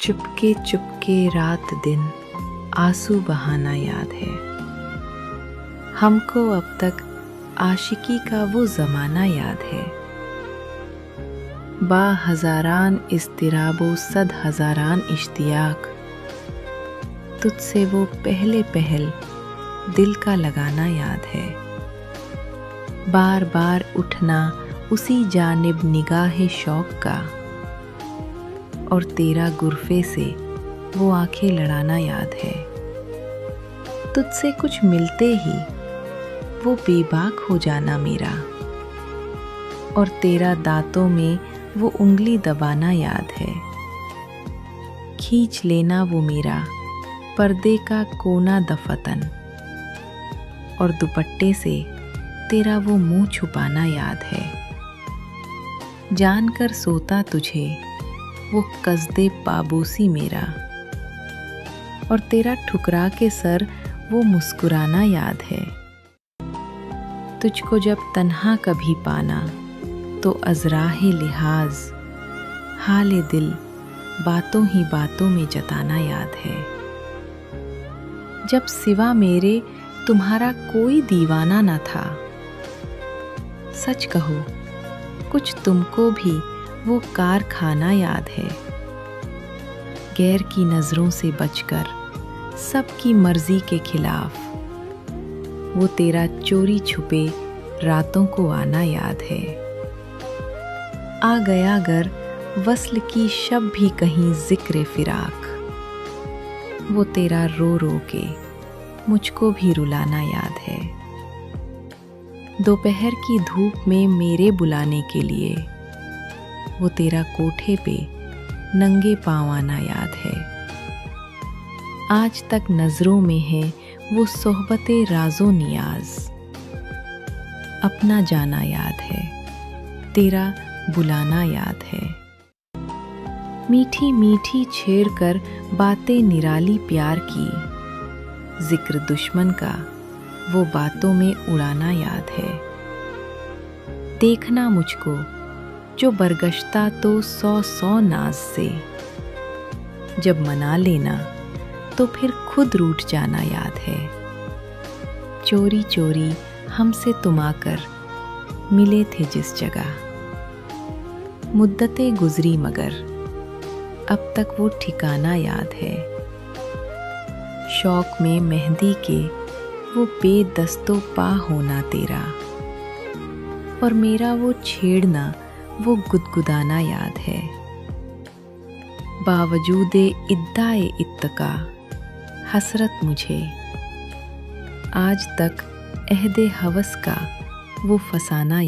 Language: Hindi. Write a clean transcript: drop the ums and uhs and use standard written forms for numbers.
चुपके चुपके रात दिन आंसू बहाना याद है। हमको अब तक आशिकी का वो ज़माना याद है। बा हज़ारान इज़्तिराबो सद हज़ारान इश्तियाक, तुझसे वो पहले पहल दिल का लगाना याद है। बार बार उठना उसी जानिब निगाहे शौक का, और तेरा गुरफे से वो आंखें लड़ाना याद है। तुझसे कुछ मिलते ही वो बेबाक हो जाना मेरा, और तेरा दांतों में वो उंगली दबाना याद है। खींच लेना वो मेरा पर्दे का कोना दफतन, और दुपट्टे से तेरा वो मुंह छुपाना याद है। जानकर सोता तुझे वो कसदे पाबूसी मेरा, और तेरा ठुकरा के सर वो मुस्कुराना याद है। तुझको जब तन्हा कभी पाना तो अज़राहे लिहाज, हाले दिल बातों ही बातों में जताना याद है। जब सिवा मेरे तुम्हारा कोई दीवाना न था, सच कहो कुछ तुमको भी वो कारखाना याद है। गैर की नज़रों से बचकर सबकी मर्जी के खिलाफ वो तेरा चोरी छुपे रातों को आना याद है। आ गया अगर वस्ल की शब भी कहीं ज़िक्र फिराक, वो तेरा रो रो के मुझको भी रुलाना याद है। दोपहर की धूप में मेरे बुलाने के लिए वो तेरा कोठे पे नंगे पांव आना याद है। आज तक नजरों में है वो सोहबते राजो नियाज, अपना जाना याद है, तेरा बुलाना याद है। मीठी मीठी छेड़ कर बातें निराली प्यार की, जिक्र दुश्मन का वो बातों में उड़ाना याद है। देखना मुझको जो बरगश्ता तो 100 नाज से, जब मना लेना तो फिर खुद रूठ जाना याद है। चोरी चोरी हमसे तुम आकर मिले थे जिस जगह, मुद्दतें गुजरी मगर अब तक वो ठिकाना याद है। शौक में मेहंदी के वो बेदस्तो पा होना तेरा, और मेरा वो छेड़ना वो गुदगुदाना याद है। बावजूदे इद्दाए इत्तका हसरत मुझे आज तक अहदे हवस का वो फसाना